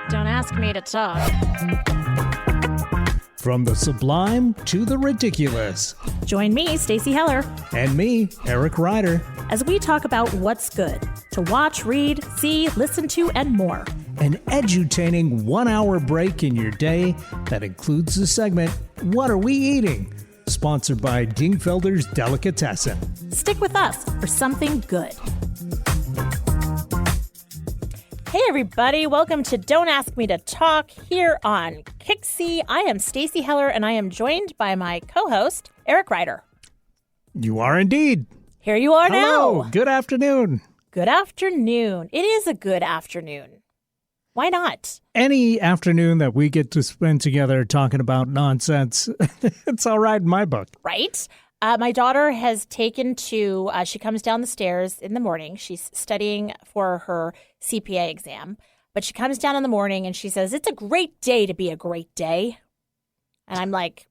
Don't ask me to talk. From the sublime to the ridiculous. Join me, Stacey Heller, And me, Eric Ryder. as we talk about what's good to watch, read, see, listen to, and more. An edutaining 1-hour break in your day that includes the segment, What Are We Eating? Sponsored by Dingfelder's Delicatessen. Stick with us for something good. Hey everybody, welcome to Don't Ask Me to Talk here on Kixie. I am Stacey Heller and I am joined by my co-host, Eric Ryder. You are indeed. Here you are Hello. now. Good afternoon. Good afternoon. It is a good afternoon. Why not? Any afternoon that we get to spend together talking about nonsense, it's all right in my book. Right? My daughter has taken to, she comes down the stairs in the morning. She's studying for her CPA exam. But she comes down in the morning and she says, it's a great day to be a great day. And I'm like,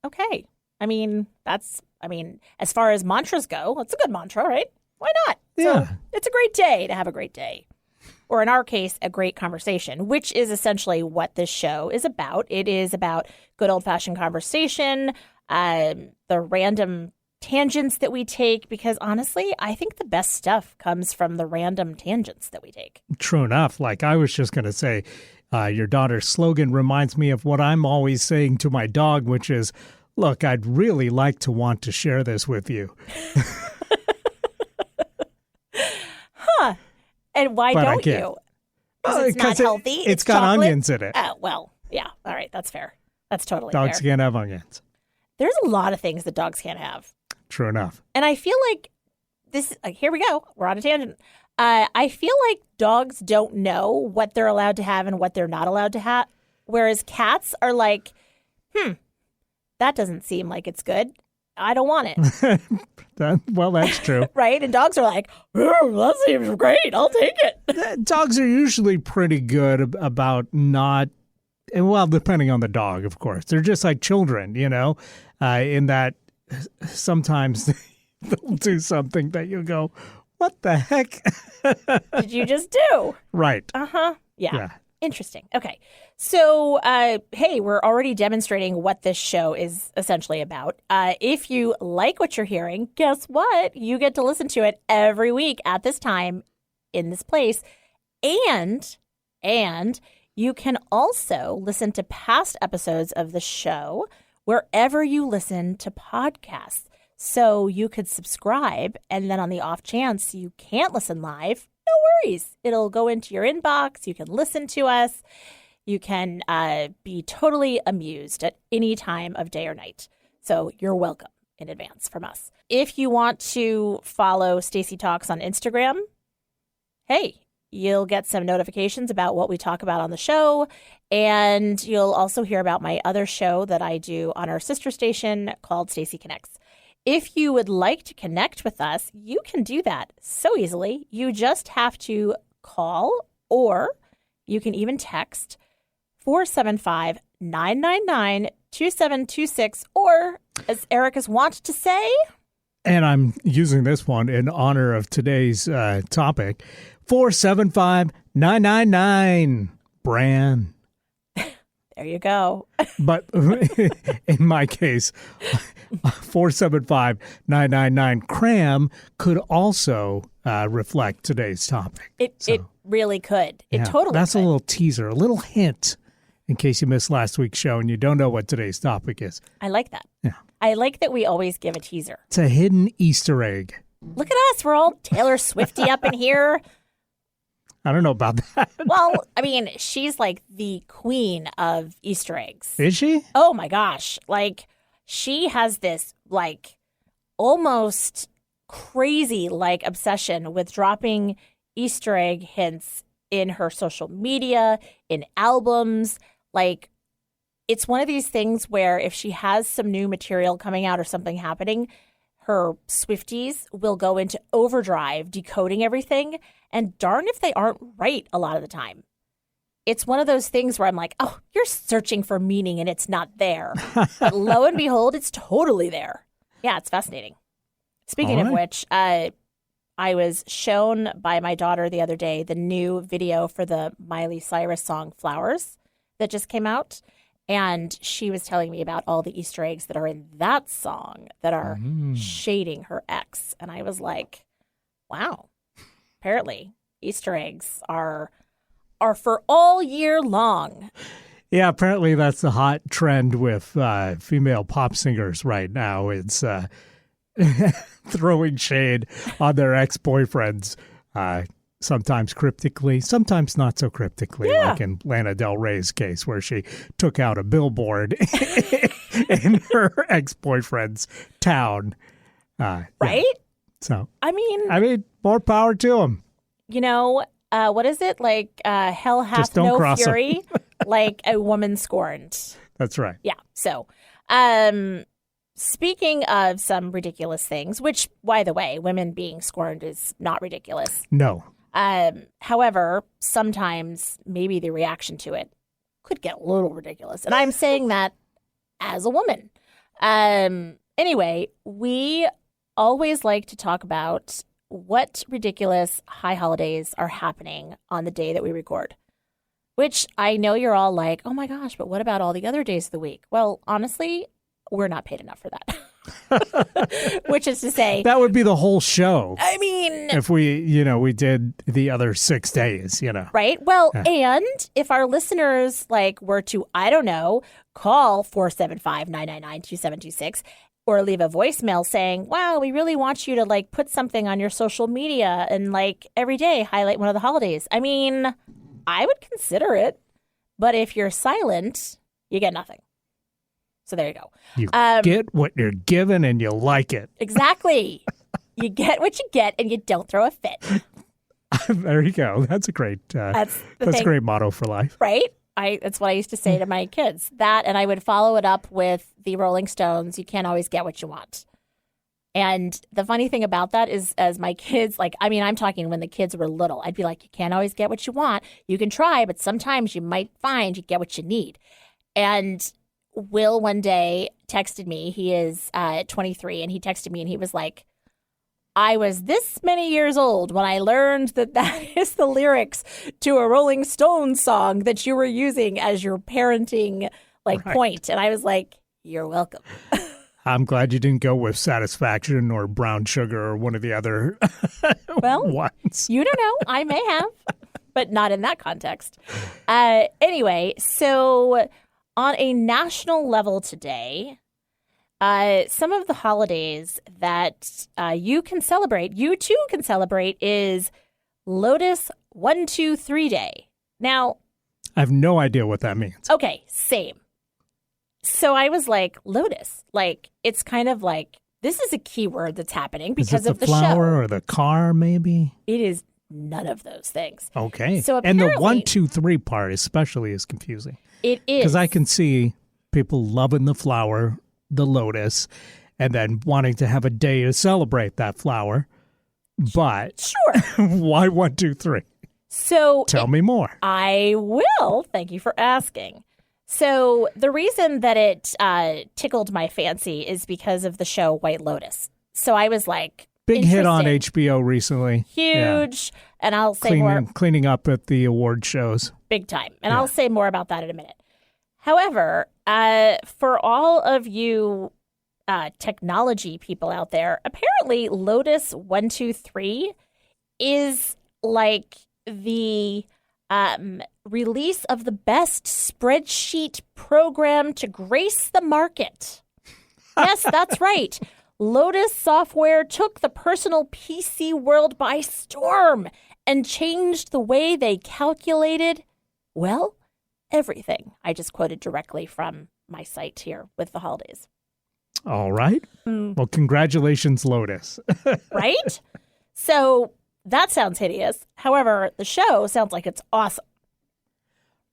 okay. As far as mantras go, it's a good mantra, right? Why not? Yeah. So it's a great day to have a great day. Or in our case, a great conversation, which is essentially what this show is about. It is about good old-fashioned conversation, the random tangents that we take, because honestly, I think the best stuff comes from the random tangents that we take. True enough. Like I was just going to say, your daughter's slogan reminds me of what I'm always saying to my dog, which is, look, I'd really like to want to share this with you. And why But I don't can't. you? Because it's not healthy. It's got chocolate. onions in it. Oh, well, yeah. All right. That's fair. That's totally Dogs fair. can't have onions. There's a lot of things that dogs can't have. True enough. And I feel like this, here we go. We're on a tangent. I feel like dogs don't know what they're allowed to have and what they're not allowed to have. Whereas cats are like, that doesn't seem like it's good. I don't want it. Well, that's true. Right? And dogs are like, that seems great. I'll take it. Dogs are usually pretty good about not, well, depending on the dog, of course. They're just like children, in that sometimes they'll do something that you go, what the heck? Did you just do? Right. Uh-huh. Yeah. Yeah. Interesting. Okay. So, hey, we're already demonstrating what this show is essentially about. If you like what you're hearing, guess what? You get to listen to it every week at this time in this place. And you can also listen to past episodes of the show wherever you listen to podcasts. So you could subscribe, and then on the off chance you can't listen live, no worries. It'll go into your inbox. You can listen to us. You can be totally amused at any time of day or night. So you're welcome in advance from us. If you want to follow Stacey Talks on Instagram, hey, you'll get some notifications about what we talk about on the show. And you'll also hear about my other show that I do on our sister station called Stacey Connects. If you would like to connect with us, you can do that so easily. You just have to call, or you can even text 475-999-2726, or as Eric has wanted to say. And I'm using this one in honor of today's topic, 475-999, Bran. There you go. But in my case, 475-999 cram could also reflect today's topic. It really could. It totally That's could. a little teaser, a little hint in case you missed last week's show and you don't know what today's topic is. I like that. Yeah. I like that we always give a teaser. It's a hidden Easter egg. Look at us. We're all Taylor Swifty up in here. I don't know about that. Well, I mean, she's like the queen of Easter eggs. Is she? Oh my gosh. Like, she has this like almost crazy like obsession with dropping Easter egg hints in her social media, in albums. Like, it's one of these things where if she has some new material coming out or something happening, her Swifties will go into overdrive decoding everything. And darn if they aren't right a lot of the time. It's one of those things where I'm like, oh, you're searching for meaning and it's not there. But lo and behold, it's totally there. Yeah, it's fascinating. Speaking of which, I was shown by my daughter the other day the new video for the Miley Cyrus song Flowers that just came out. And she was telling me about all the Easter eggs that are in that song that are shading her ex. And I was like, wow, apparently Easter eggs are for all year long. Yeah, apparently that's the hot trend with female pop singers right now. It's throwing shade on their ex-boyfriends, sometimes cryptically, sometimes not so cryptically, like in Lana Del Rey's case, where she took out a billboard in her ex-boyfriend's town. Right? Yeah. So, I mean, more power to them. You know, what is it? Like, hell hath no fury, like a woman scorned. That's right. Yeah. So, speaking of some ridiculous things, which, by the way, women being scorned is not ridiculous. No. However, sometimes maybe the reaction to it could get a little ridiculous. And I'm saying that as a woman. Anyway, we always like to talk about what ridiculous high holidays are happening on the day that we record, which I know you're all like, oh my gosh, but what about all the other days of the week? Well, honestly, we're not paid enough for that. Which is to say, that would be the whole show. I mean, if we did the other 6 days, Right. Well, and if our listeners were to, I don't know, call 475-999-2726 or leave a voicemail saying, wow, we really want you to put something on your social media and every day highlight one of the holidays. I mean, I would consider it. But if you're silent, you get nothing. So there you go. You get what you're given and you like it. Exactly. You get what you get and you don't throw a fit. There you go. That's a great that's a great motto for life. Right? That's what I used to say to my kids. That, and I would follow it up with the Rolling Stones, you can't always get what you want. And the funny thing about that is, as my kids, I'm talking when the kids were little, I'd be like, you can't always get what you want. You can try, but sometimes you might find you get what you need. And Will one day texted me. He is 23, and he texted me, and he was like, I was this many years old when I learned that is the lyrics to a Rolling Stones song that you were using as your parenting point. And I was like, you're welcome. I'm glad you didn't go with Satisfaction or Brown Sugar or one of the other ones. You don't know. I may have, but not in that context. Anyway, so on a national level today, some of the holidays that you can celebrate, you too can celebrate, is Lotus 1-2-3 Day. Now, I have no idea what that means. Okay, same. So I was like, Lotus, it's kind of this is a keyword that's happening because of the show. Is it the flower or the car, maybe? It is none of those things. Okay. So and the 1-2-3 part especially is confusing. It is. Because I can see people loving the flower, the lotus, and then wanting to have a day to celebrate that flower. But sure. Why 1-2-3? So tell me more. I will. Thank you for asking. So the reason that it tickled my fancy is because of the show White Lotus. So I was like, big hit on HBO recently. Huge. Yeah. And I'll say cleaning up at the award shows. Big time. And I'll say more about that in a minute. However, for all of you technology people out there, apparently Lotus 1-2-3 is the release of the best spreadsheet program to grace the market. Yes, that's right. Lotus software took the personal PC world by storm and changed the way they calculated, well, everything. I just quoted directly from my site here with the holidays. All right. Well, congratulations, Lotus. Right? So that sounds hideous. However, the show sounds like it's awesome.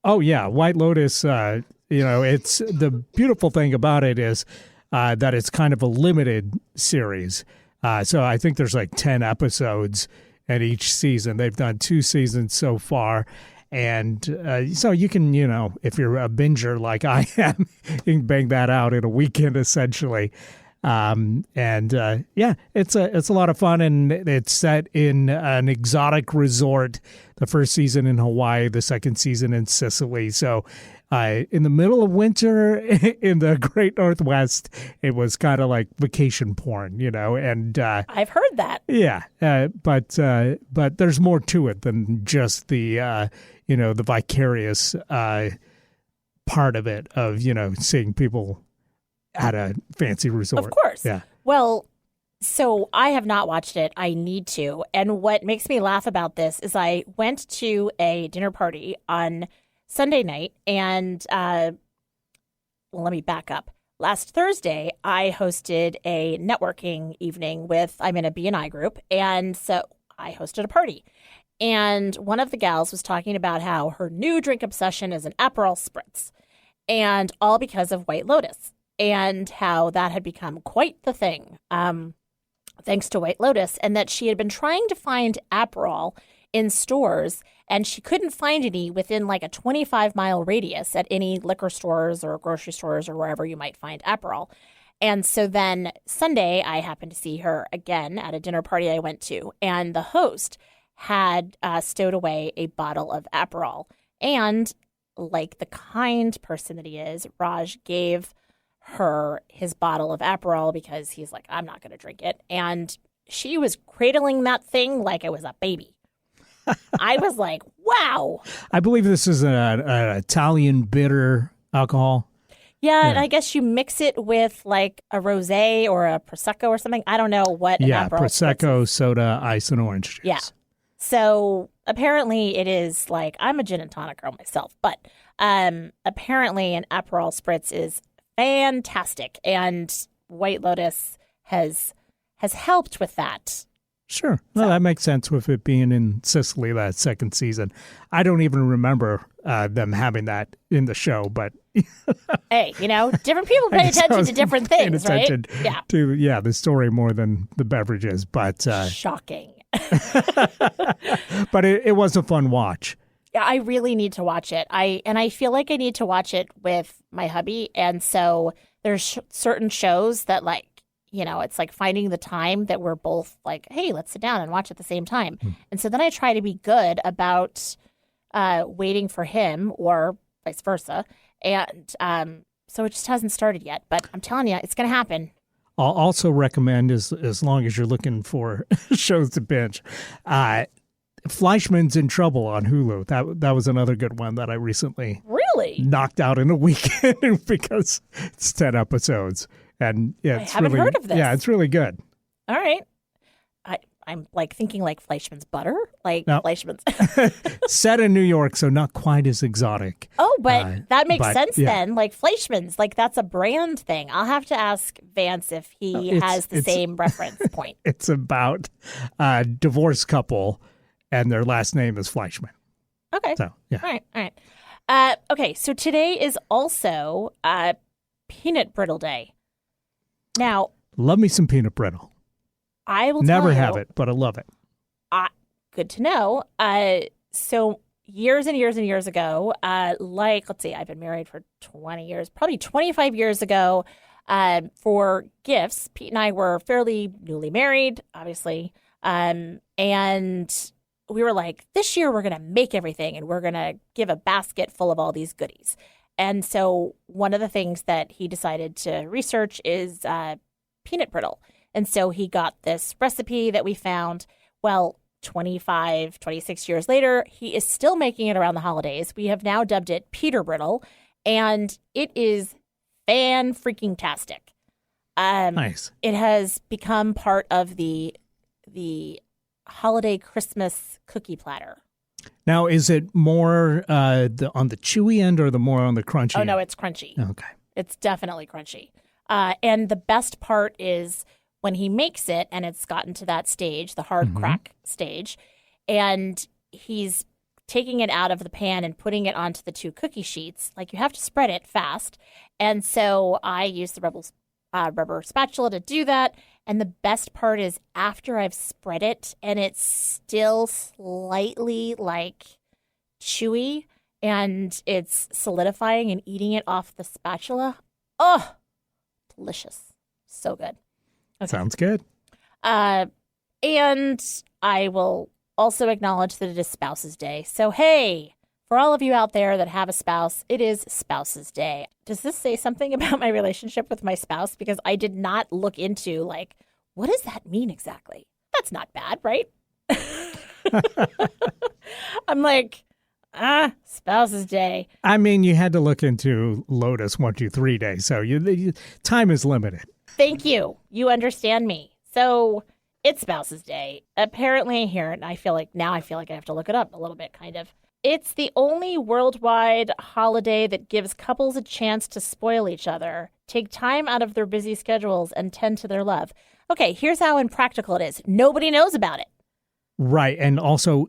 Oh, yeah. White Lotus, it's the beautiful thing about it is that it's kind of a limited series. So I think there's 10 episodes at each season. They've done 2 seasons so far. And so you can, if you're a binger like I am, you can bang that out in a weekend, essentially. Yeah, it's a lot of fun, and it's set in an exotic resort. The first season in Hawaii, the second season in Sicily. So, in the middle of winter in the Great Northwest, it was kind of like vacation porn, And I've heard that. yeah, but there's more to it than just the the vicarious part of it of seeing people at a fancy resort. Of course. Yeah. Well, so I have not watched it. I need to. And what makes me laugh about this is I went to a dinner party on Sunday night, and well, let me back up. Last Thursday, I hosted a networking evening I'm in a B&I group, and so I hosted a party. And one of the gals was talking about how her new drink obsession is an Aperol Spritz, and all because of White Lotus, and how that had become quite the thing, thanks to White Lotus, and that she had been trying to find Aperol in stores, and she couldn't find any within like a 25-mile radius at any liquor stores or grocery stores or wherever you might find Aperol. And so then Sunday, I happened to see her again at a dinner party I went to, and the host had stowed away a bottle of Aperol. And like the kind person that he is, Raj gave her his bottle of Aperol because he's like, I'm not going to drink it. And she was cradling that thing like it was a baby. I was like, wow. I believe this is an Italian bitter alcohol. Yeah, and I guess you mix it with like a rosé or a prosecco or something. I don't know what an Aperol prosecco, is. Soda, ice, and orange juice. Yeah. So apparently it is like, I'm a gin and tonic girl myself, but apparently an Aperol Spritz is fantastic, and White Lotus has helped with that. Sure. Well, that makes sense with it being in Sicily that second season. I don't even remember them having that in the show, but hey, different people pay attention to different things, right? Yeah. To the story more than the beverages, but shocking. But it was a fun watch. Yeah, I really need to watch it. I feel like I need to watch it with my hubby, and so there's certain shows that it's like finding the time that we're both like, hey, let's sit down and watch at the same time. And so then I try to be good about waiting for him or vice versa. And so it just hasn't started yet. But I'm telling you, it's going to happen. I'll also recommend, as long as you're looking for shows to binge, Fleischman's in Trouble on Hulu. That was another good one that I recently knocked out in a weekend because it's 10 episodes. And yeah, I haven't heard of this. Yeah, it's really good. All right. I'm like thinking like Fleischmann's butter, like no. Fleischmann's. Set in New York, so not quite as exotic. Oh, but that makes sense then. Like Fleischmann's, like that's a brand thing. I'll have to ask Vance if he has the same reference point. It's about a divorced couple, and their last name is Fleischmann. Okay. So yeah. All right. Okay. So today is also peanut brittle day. Now, love me some peanut brittle. I will never tell you, have it, but I love it. Good to know. So years and years and years ago, let's see, I've been married for 20 years, probably 25 years ago, for gifts. Pete and I were fairly newly married, obviously. And we were like, this year we're going to make everything and we're going to give a basket full of all these goodies. And so one of the things that he decided to research is peanut brittle. And so he got this recipe that we found. Well, 25, 26 years later, he is still making it around the holidays. We have now dubbed it Peter Brittle, and it is fan-freaking-tastic. Nice. It has become part of the holiday Christmas cookie platter. Now, is it more on the chewy end or the more on the crunchy end? Oh, no, it's crunchy. Okay. It's definitely crunchy. And the best part is when he makes it and it's gotten to that stage, the hard crack stage, and he's taking it out of the pan and putting it onto the two cookie sheets. Like, you have to spread it fast. And so I use the rubber spatula to do that. And the best part is after I've spread it and it's still slightly like chewy and it's solidifying and eating it off the spatula. Oh, delicious. So good. Okay. Sounds good. And I will also acknowledge that it is Spouses Day. So, hey, for all of you out there that have a spouse, it is Spouses Day. Does this say something about my relationship with my spouse? Because I did not look into, like, what does that mean exactly? That's not bad, right? I'm like, Spouses Day. I mean, you had to look into Lotus 123 Day, so time is limited. Thank you. You understand me. So it's Spouses Day. Apparently here, and I feel like I have to look it up a little bit, kind of. It's the only worldwide holiday that gives couples a chance to spoil each other, take time out of their busy schedules, and tend to their love. Okay, here's how impractical it is. Nobody knows about it. Right. And also,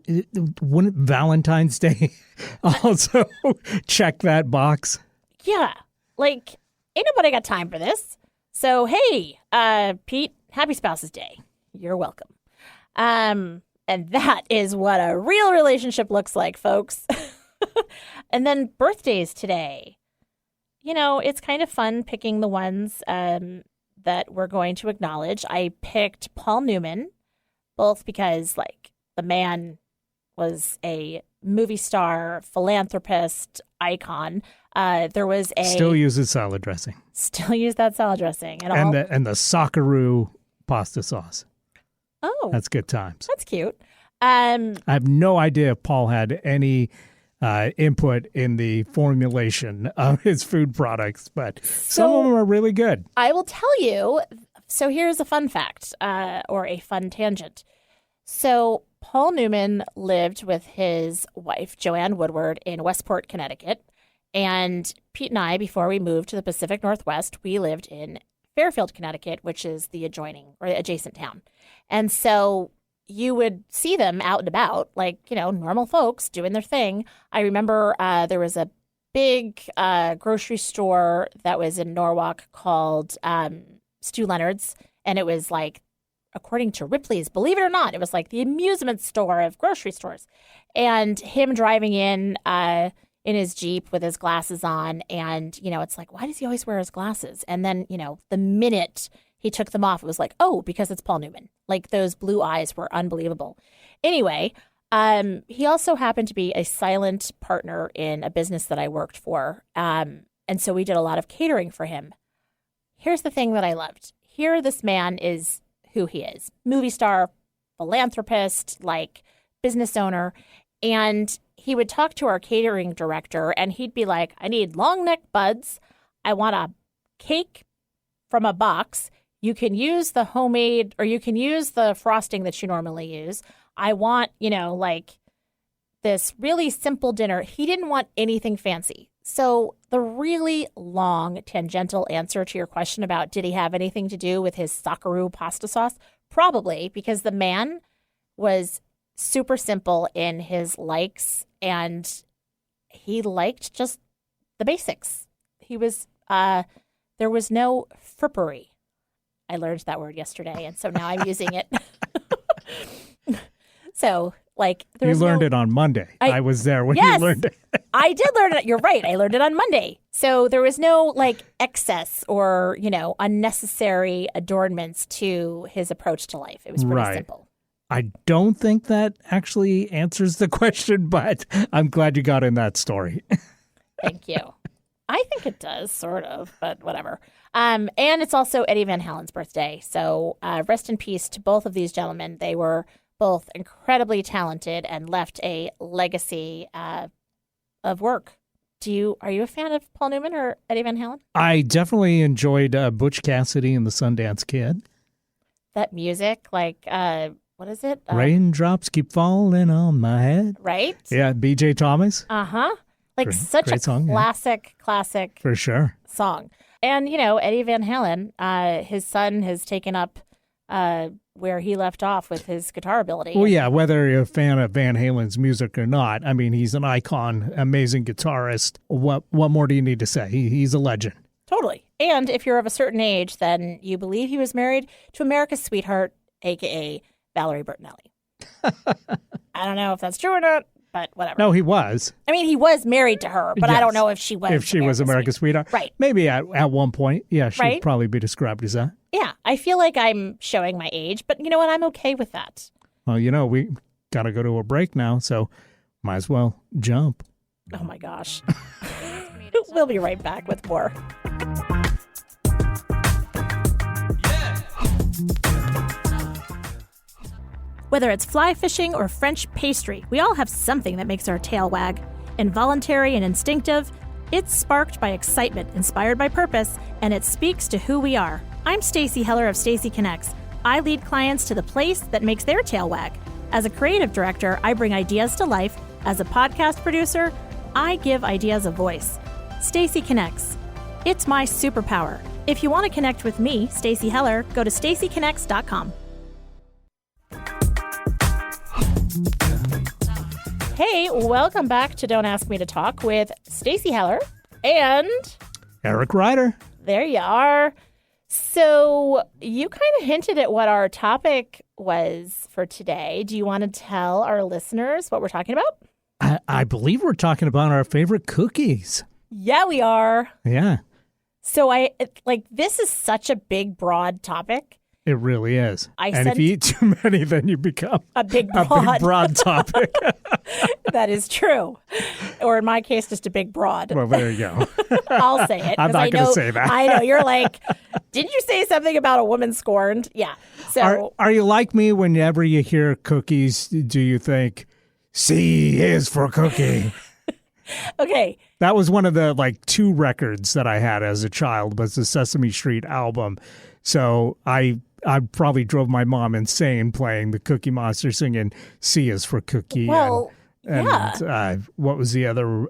wouldn't Valentine's Day also check that box? Yeah. Like, ain't nobody got time for this. So, hey, Pete, happy Spouses Day. You're welcome. And that is what a real relationship looks like, folks. And then birthdays today. You know, it's kind of fun picking the ones that we're going to acknowledge. I picked Paul Newman, both because, like, the man was a movie star, philanthropist, icon. There was a... Still uses salad dressing. Still use that salad dressing. And the Sockaroo pasta sauce. Oh. That's good times. That's cute. I have no idea if Paul had any input in the formulation of his food products, but some of them are really good. I will tell you. So here's a fun fact, or a fun tangent. So Paul Newman lived with his wife, Joanne Woodward, in Westport, Connecticut. And Pete and I, before we moved to the Pacific Northwest, we lived in Fairfield, Connecticut, which is the adjacent town. And so you would see them out and about, like, you know, normal folks doing their thing. I remember there was a big grocery store that was in Norwalk called Stu Leonard's. And it was like, according to Ripley's, believe it or not, it was like the amusement store of grocery stores. And him driving in his Jeep with his glasses on. And, you know, it's like, why does he always wear his glasses? And then, you know, the minute he took them off, it was like, oh, because it's Paul Newman. Like, those blue eyes were unbelievable. Anyway, he also happened to be a silent partner in a business that I worked for. And so we did a lot of catering for him. Here's the thing that I loved. Here, this man is who he is. Movie star, philanthropist, like business owner. And he would talk to our catering director and he'd be like, I need long neck buds. I want a cake from a box. You can use the homemade, or you can use the frosting that you normally use. I want, you know, like this really simple dinner. He didn't want anything fancy. So the really long tangential answer to your question about did he have anything to do with his Sockaroo pasta sauce? Probably, because the man was super simple in his likes and he liked just the basics. He was, there was no frippery. I learned that word yesterday, and so now I'm using it. So, like, you learned it on Monday. I was there when you learned it. I did learn it. You're right. I learned it on Monday. So there was no, like, excess or, you know, unnecessary adornments to his approach to life. It was pretty simple. I don't think that actually answers the question, but I'm glad you got in that story. Thank you. I think it does, sort of, but whatever. And it's also Eddie Van Halen's birthday. So rest in peace to both of these gentlemen. They were both incredibly talented and left a legacy of work. Are you a fan of Paul Newman or Eddie Van Halen? I definitely enjoyed Butch Cassidy and the Sundance Kid. That music, like, what is it? Raindrops keep falling on my head. Right? Yeah, B.J. Thomas. Uh-huh. Like, such a song, classic for sure song. And, you know, Eddie Van Halen, his son has taken up where he left off with his guitar ability. Well, yeah, whether you're a fan of Van Halen's music or not, I mean, he's an icon, amazing guitarist. What more do you need to say? He's a legend. Totally. And if you're of a certain age, then you believe he was married to America's sweetheart, a.k.a. Valerie Bertinelli. I don't know if that's true or not, but whatever. No, he was. I mean, he was married to her, but yes. I don't know if she was. If she was America's sweetheart. Right. Maybe at one point, yeah, she'd right? probably be described as that. Yeah, I feel like I'm showing my age, but you know what? I'm okay with that. Well, we got to go to a break now, so might as well jump. Oh my gosh. We'll be right back with more. Whether it's fly fishing or French pastry, we all have something that makes our tail wag. Involuntary and instinctive, it's sparked by excitement, inspired by purpose, and it speaks to who we are. I'm Stacey Heller of Stacey Connects. I lead clients to the place that makes their tail wag. As a creative director, I bring ideas to life. As a podcast producer, I give ideas a voice. Stacey Connects. It's my superpower. If you want to connect with me, Stacey Heller, go to staceyconnects.com. Hey, welcome back to Don't Ask Me to Talk with Stacey Heller and Eric Ryder. There you are. So you kind of hinted at what our topic was for today. Do you want to tell our listeners what we're talking about? I believe we're talking about our favorite cookies. Yeah, we are. Yeah. So this is such a big, broad topic. It really is. And if you eat too many, then you become a big, broad topic. That is true. Or in my case, just a big broad. Well, there you go. I'll say it. I'm not going to say that. I know. You're like, didn't you say something about a woman scorned? Yeah. So are you like me whenever you hear cookies, do you think, C is for cookie? Okay. That was one of the two records that I had as a child was the Sesame Street album. So I probably drove my mom insane playing the Cookie Monster singing C is for cookie. Well, and what was the other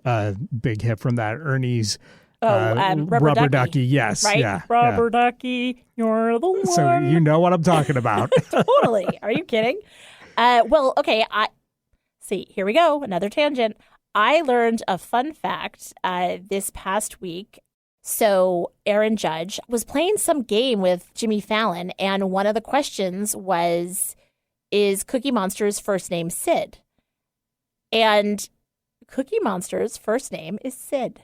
big hit from that? Ernie's Rubber Ducky. Yes. Right? Yeah. Rubber Ducky, you're the one. So you know what I'm talking about. Totally. Are you kidding? Well, okay. See, here we go. Another tangent. I learned a fun fact this past week. So Aaron Judge was playing some game with Jimmy Fallon, and one of the questions was, is Cookie Monster's first name Sid? And Cookie Monster's first name is Sid.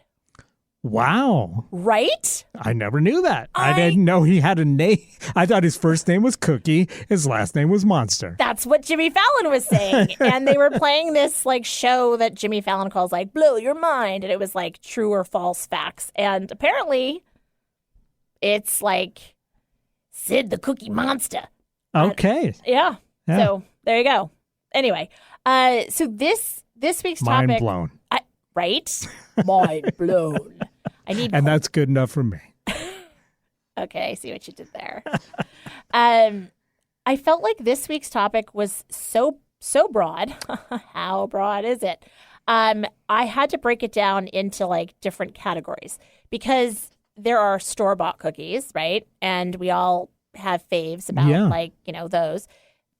Wow. Right? I never knew that. I didn't know he had a name. I thought his first name was Cookie. His last name was Monster. That's what Jimmy Fallon was saying. And they were playing this show that Jimmy Fallon calls Blow Your Mind. And it was true or false facts. And apparently it's Sid the Cookie Monster. Okay. Yeah. So there you go. Anyway, so this week's topic. Mind blown. Right? Mind blown. And that's good enough for me. Okay, I see what you did there. I felt like this week's topic was so broad. How broad is it? I had to break it down into different categories because there are store-bought cookies, right? And we all have faves about those.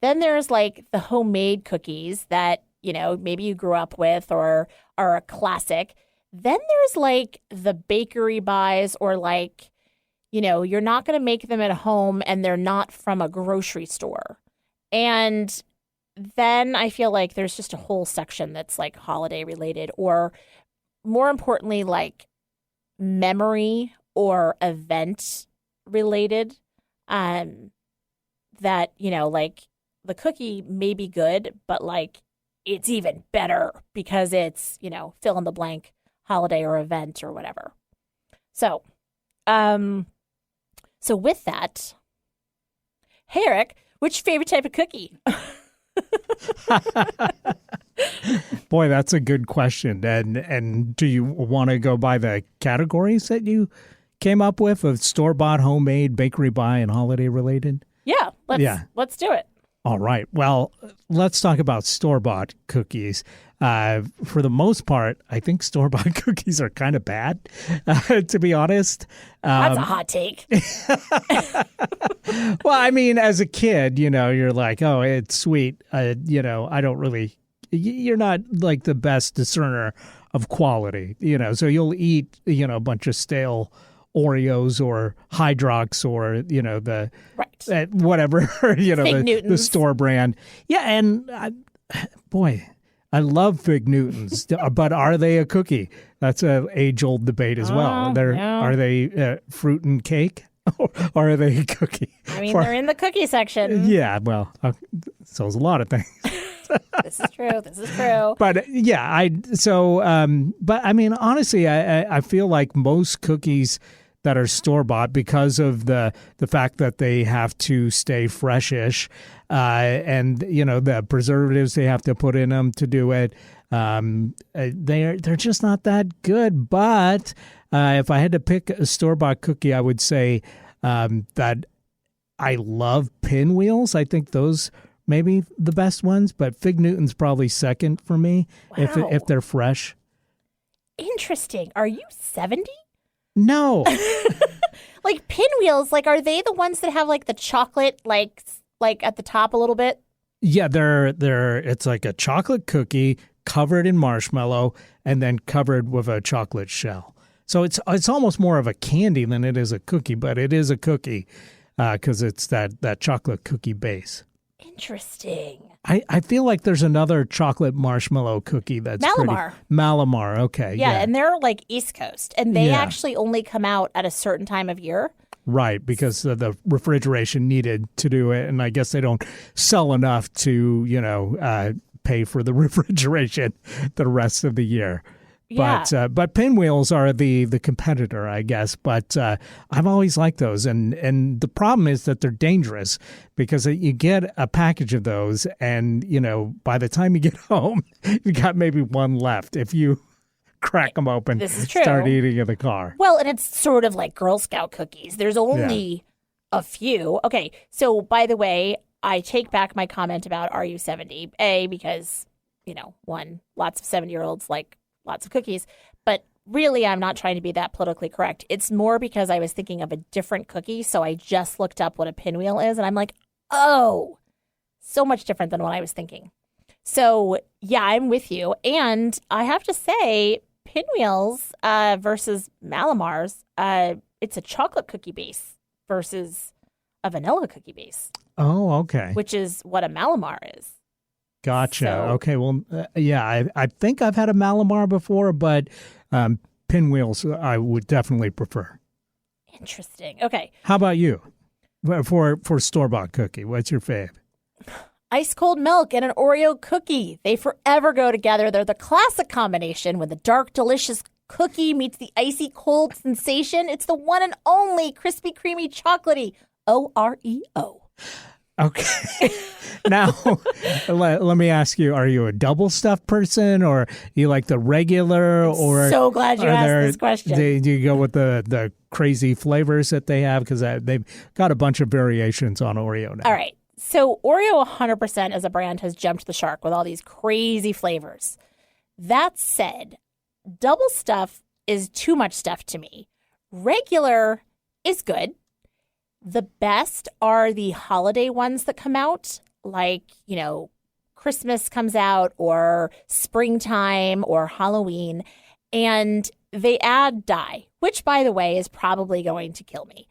Then there's the homemade cookies that maybe you grew up with or are a classic. Then there's the bakery buys or you're not going to make them at home and they're not from a grocery store. And then I feel like there's just a whole section that's holiday related or more importantly, memory or event related. That, the cookie may be good, but it's even better because it's, fill in the blank holiday or event or whatever. So, with that, hey, Eric, what's your favorite type of cookie? Boy, that's a good question. And do you want to go by the categories that you came up with of store-bought, homemade, bakery buy, and holiday related? Yeah, let's do it. All right. Well, let's talk about store-bought cookies. For the most part, I think store-bought cookies are kind of bad, to be honest. That's a hot take. Well, I mean, as a kid, you're like, oh, it's sweet. I don't really, you're not the best discerner of quality, so you'll eat, a bunch of stale Oreos or Hydrox or, the right. Whatever, the store brand. Yeah. And boy, I love Fig Newtons, but are they a cookie? That's a age-old debate as well. Yeah. Are they fruit and cake? or are they a cookie? I mean, For- they're in the cookie section. yeah, well, so's a lot of things. This is true. This is true. But but I mean, honestly, I feel like most cookies that are store bought, because of the fact that they have to stay freshish, and the preservatives they have to put in them to do it, they're just not that good. But if I had to pick a store bought cookie, I would say that I love Pinwheels. I think those maybe the best ones, but Fig Newton's probably second for me if Wow. they're fresh. Interesting. Are you 70? No. Like Pinwheels, like are they the ones that have like the chocolate like at the top a little bit? Yeah, it's like a chocolate cookie covered in marshmallow and then covered with a chocolate shell. So it's almost more of a candy than it is a cookie, but it is a cookie because it's that chocolate cookie base. Interesting. I feel like there's another chocolate marshmallow cookie that's Malamar. Malamar, okay. Yeah, and they're like East Coast, and they Yeah. actually only come out at a certain time of year. Right, because of the refrigeration needed to do it. And I guess they don't sell enough to, pay for the refrigeration the rest of the year. Yeah. But Pinwheels are the competitor, I guess. But I've always liked those, and the problem is that they're dangerous because you get a package of those, and by the time you get home, you got maybe one left if you crack them open, This is true. start eating in the car. Well, and it's sort of like Girl Scout cookies. There's only a few. Okay, so by the way, I take back my comment about Are You 70? Because, one, lots of 70-year-olds like lots of cookies. But really, I'm not trying to be that politically correct. It's more because I was thinking of a different cookie. So I just looked up what a pinwheel is. And I'm like, oh, so much different than what I was thinking. So, yeah, I'm with you. And I have to say, Pinwheels versus Malamars, it's a chocolate cookie base versus a vanilla cookie base, Oh, okay. which is what a Malamar is. Gotcha. So- Okay. Well, I think I've had a Malamar before, but Pinwheels I would definitely prefer. Interesting. Okay. How about you? For store-bought cookie, what's your fave? Ice cold milk and an Oreo cookie. They forever go together. They're the classic combination when the dark, delicious cookie meets the icy cold sensation. It's the one and only crispy, creamy, chocolatey Oreo. Okay. Now, let me ask you, are you a double stuffed person or you like the regular or So glad you are asked there- this question. Do you go with the crazy flavors that they have? Because they've got a bunch of variations on Oreo now. All right. So Oreo 100% as a brand has jumped the shark with all these crazy flavors. That said, double stuff is too much stuff to me. Regular is good. The best are the holiday ones that come out, like, Christmas comes out or springtime or Halloween, and they add dye, which, by the way, is probably going to kill me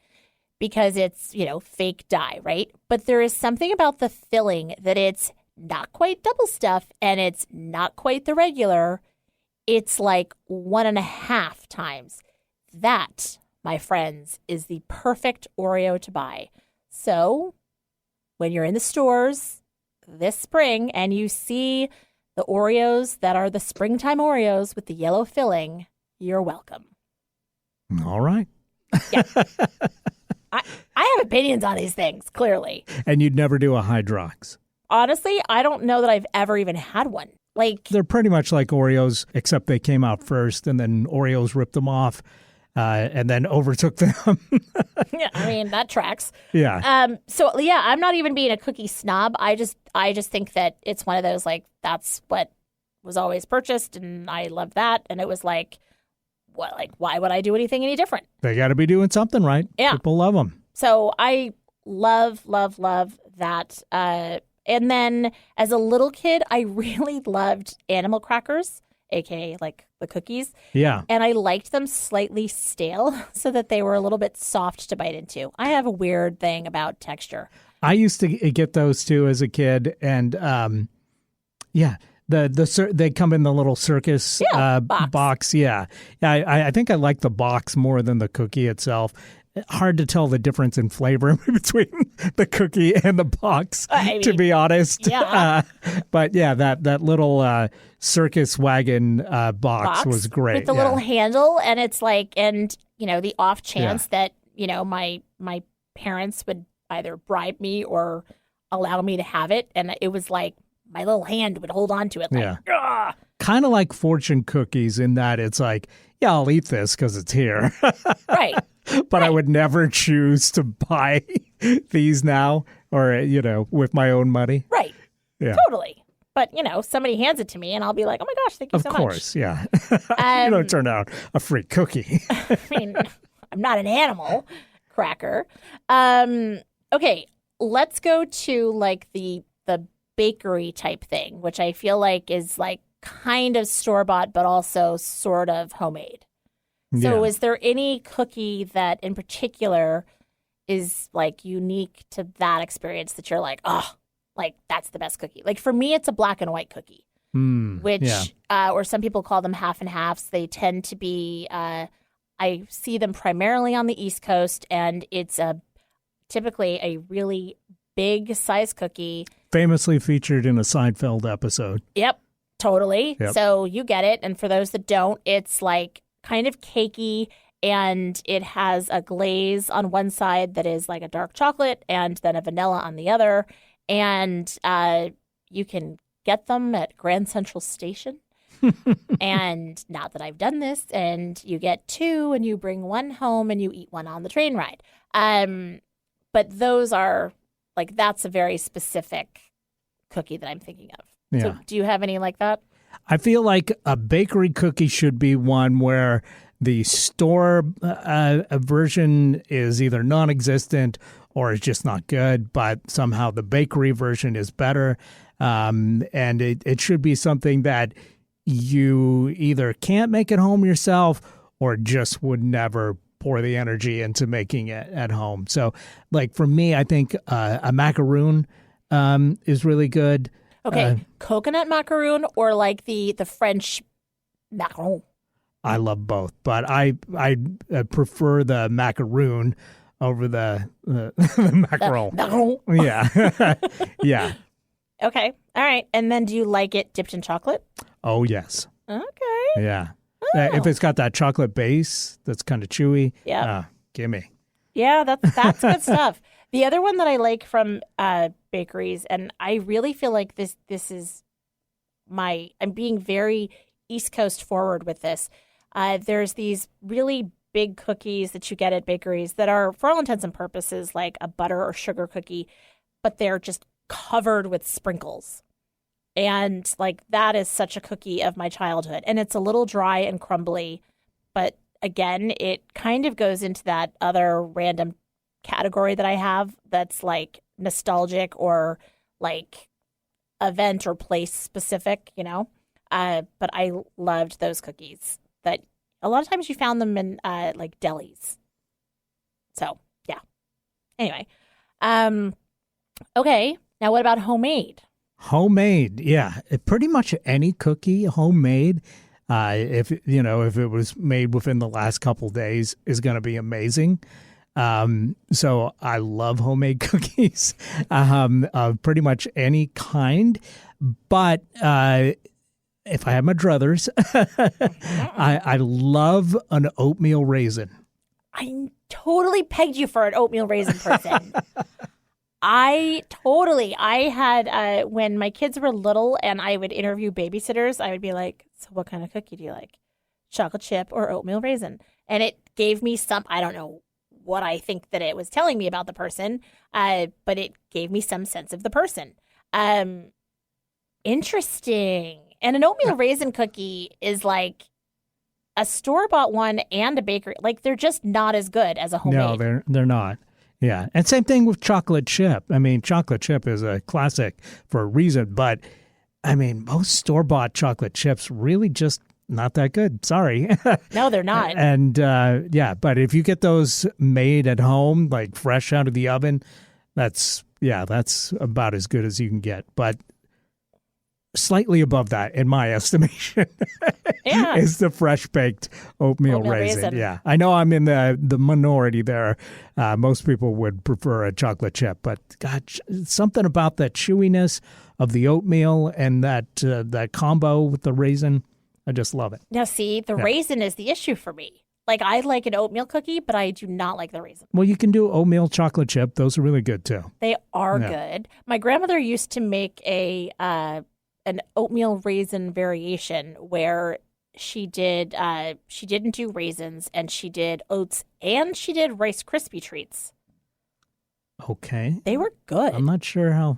because it's, fake dye, right? But there is something about the filling that it's not quite double stuff and it's not quite the regular. It's like 1.5 times. That, my friends, is the perfect Oreo to buy. So when you're in the stores this spring and you see the Oreos that are the springtime Oreos with the yellow filling, you're welcome. All right. I have opinions on these things, clearly. And you'd never do a Hydrox. Honestly, I don't know that I've ever even had one. Like, They're pretty much like Oreos, except they came out first and then Oreos ripped them off and then overtook them. yeah, I mean, that tracks. Yeah. So yeah, I'm not even being a cookie snob. I just think that it's one of those, like, that's what was always purchased and I love that. And it was like, what, like, why would I do anything any different? They got to be doing something right. Yeah. People love them. So I love that. And then as a little kid, I really loved animal crackers, aka like the cookies. Yeah. And I liked them slightly stale so that they were a little bit soft to bite into. I have a weird thing about texture. I used to get those too as a kid. And they come in the little circus box. box. Yeah. I think I like the box more than the cookie itself. hard to tell the difference in flavor between the cookie and the box, to be honest. Yeah. But yeah, that little circus wagon box was great. With the little handle, and it's like, and, the off chance that, my parents would either bribe me or allow me to have it. And it was like my little hand would hold on to it. Like, yeah. Kind of like fortune cookies in that it's like, yeah, I'll eat this because it's here. Right. But I would never choose to buy these now or, with my own money. Right. Yeah. Totally. But, somebody hands it to me and I'll be like, oh my gosh, thank you so much. Of course, yeah. You don't turn out a free cookie. I mean, I'm not an animal cracker. Okay, let's go to like the bakery type thing, which I feel like is like kind of store-bought, but also sort of homemade. So is there any cookie that in particular is like unique to that experience that you're like, oh, like that's the best cookie? Like for me, it's a black and white cookie, which, or some people call them half and halves. They tend to be, I see them primarily on the East Coast, and it's typically a really big size cookie. Famously featured in a Seinfeld episode. Yep, totally. Yep. So you get it. And for those that don't, it's like kind of cakey, and it has a glaze on one side that is like a dark chocolate and then a vanilla on the other. And you can get them at Grand Central Station. And not that I've done this, and you get two and you bring one home and you eat one on the train ride. But those are like, that's a very specific cookie that I'm thinking of. Yeah. So do you have any like that? I feel like a bakery cookie should be one where the store version is either non-existent or is just not good, but somehow the bakery version is better. And it should be something that you either can't make at home yourself or just would never pour the energy into making it at home. So like for me, I think a macaroon is really good. Okay, coconut macaroon or like the French macaron? I love both, but I prefer the macaroon over the macaron. Macaron. Yeah. Yeah. Okay, all right. And then do you like it dipped in chocolate? Oh, yes. Okay. Yeah. Oh. If it's got that chocolate base that's kind of chewy, gimme. Yeah, that's good stuff. The other one that I like from bakeries, and I really feel like this is I'm being very East Coast forward with this. There's these really big cookies that you get at bakeries that are, for all intents and purposes, like a butter or sugar cookie, but they're just covered with sprinkles. And like that is such a cookie of my childhood. And it's a little dry and crumbly, but again, it kind of goes into that other random category that I have that's like nostalgic or like event or place specific, but I loved those cookies that a lot of times you found them in like delis. So yeah. Anyway. Okay. Now what about homemade? Homemade. Yeah. Pretty much any cookie homemade. If it was made within the last couple days is going to be amazing. So I love homemade cookies, of pretty much any kind. But if I have my druthers, I love an oatmeal raisin. I totally pegged you for an oatmeal raisin person. I had, when my kids were little and I would interview babysitters, I would be like, so what kind of cookie do you like? Chocolate chip or oatmeal raisin? And it gave me I don't know what I think that it was telling me about the person, but it gave me some sense of the person. Interesting. And an oatmeal raisin cookie is like a store-bought one and a bakery. Like they're just not as good as a homemade. No, they're not. Yeah. And same thing with chocolate chip. I mean, chocolate chip is a classic for a reason, but I mean, most store-bought chocolate chips really just not that good. Sorry. No, they're not. And but if you get those made at home, like fresh out of the oven, that's about as good as you can get. But slightly above that in my estimation. Yeah. Is the fresh baked oatmeal raisin. Yeah, I know I'm in the minority there. Most people would prefer a chocolate chip, but God, something about that chewiness of the oatmeal and that combo with the raisin, I just love it. Now, see, the raisin is the issue for me. Like, I like an oatmeal cookie, but I do not like the raisin. Well, you can do oatmeal chocolate chip. Those are really good too. They are good. My grandmother used to make an oatmeal raisin variation where she didn't do raisins, and she did oats, and she did Rice Krispie treats. Okay. They were good. I'm not sure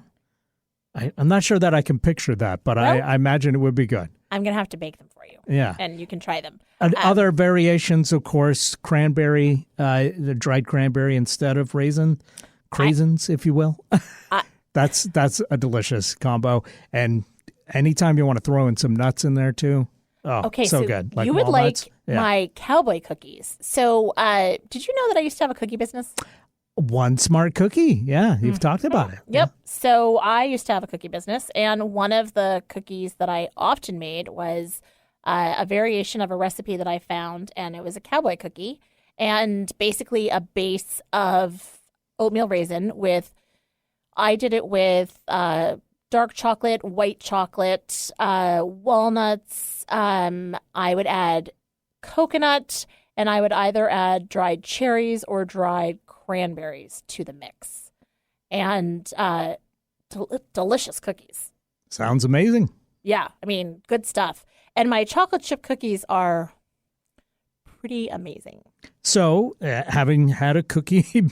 I'm not sure that I can picture that, but I imagine it would be good. I'm going to have to bake them for you. Yeah. And you can try them. Other variations, of course, cranberry, the dried cranberry instead of craisins, if you will. That's a delicious combo. And anytime you want to throw in some nuts in there too. Oh, okay, so good. Like you would walnuts. like my cowboy cookies. So did you know that I used to have a cookie business? One Smart Cookie. Yeah, you've talked about it. Yep. Yeah. So I used to have a cookie business, and one of the cookies that I often made was a variation of a recipe that I found, and it was a cowboy cookie, and basically a base of oatmeal raisin I did it with dark chocolate, white chocolate, walnuts. I would add coconut, and I would either add dried cherries or dried cranberries to the mix. And delicious cookies. Sounds amazing. Yeah, I mean, good stuff. And my chocolate chip cookies are pretty amazing. So, having had a cookie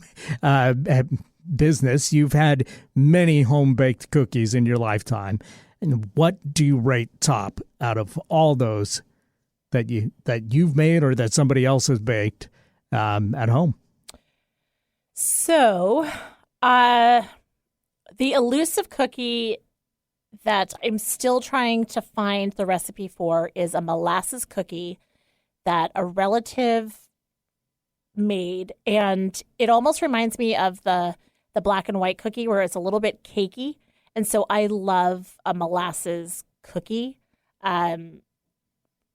business, you've had many home-baked cookies in your lifetime. And what do you rate top out of all those that you've made or that somebody else has baked at home? So, the elusive cookie that I'm still trying to find the recipe for is a molasses cookie that a relative made, and it almost reminds me of the black and white cookie where it's a little bit cakey. And so I love a molasses cookie.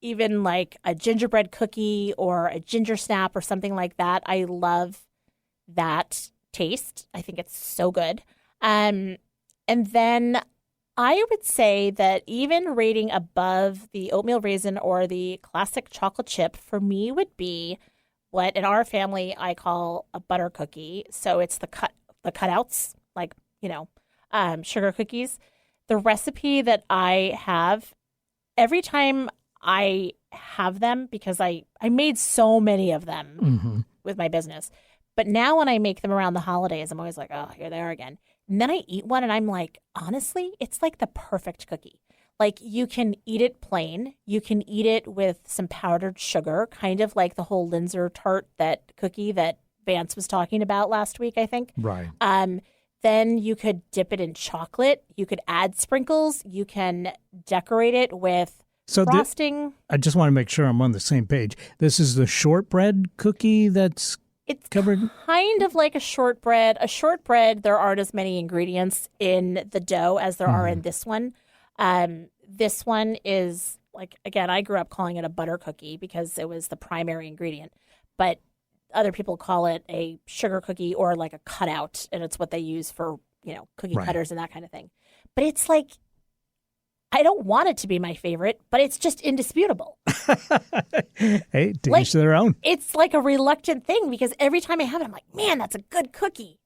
Even like a gingerbread cookie or a ginger snap or something like that. I love that taste. I think it's so good. And then I would say that even rating above the oatmeal raisin or the classic chocolate chip for me would be what in our family I call a butter cookie. So it's the cutouts, like, sugar cookies. The recipe that I have, every time I have them, because I made so many of them with my business. But now when I make them around the holidays, I'm always like, oh, here they are again. And then I eat one and I'm like, honestly, it's like the perfect cookie. Like, you can eat it plain. You can eat it with some powdered sugar, kind of like the whole Linzer tart, that cookie that Vance was talking about last week, I think. Right. Then you could dip it in chocolate. You could add sprinkles. You can decorate it with frosting. I just want to make sure I'm on the same page. This is the shortbread cookie that's covered? Kind of like a shortbread. A shortbread, there aren't as many ingredients in the dough as there are in this one. This one is, like, again, I grew up calling it a butter cookie because it was the primary ingredient. But other people call it a sugar cookie or like a cutout, and it's what they use for, cookie cutters and that kind of thing. But it's like, I don't want it to be my favorite, but it's just indisputable. Hey, to each their own. It's like a reluctant thing because every time I have it, I'm like, man, that's a good cookie.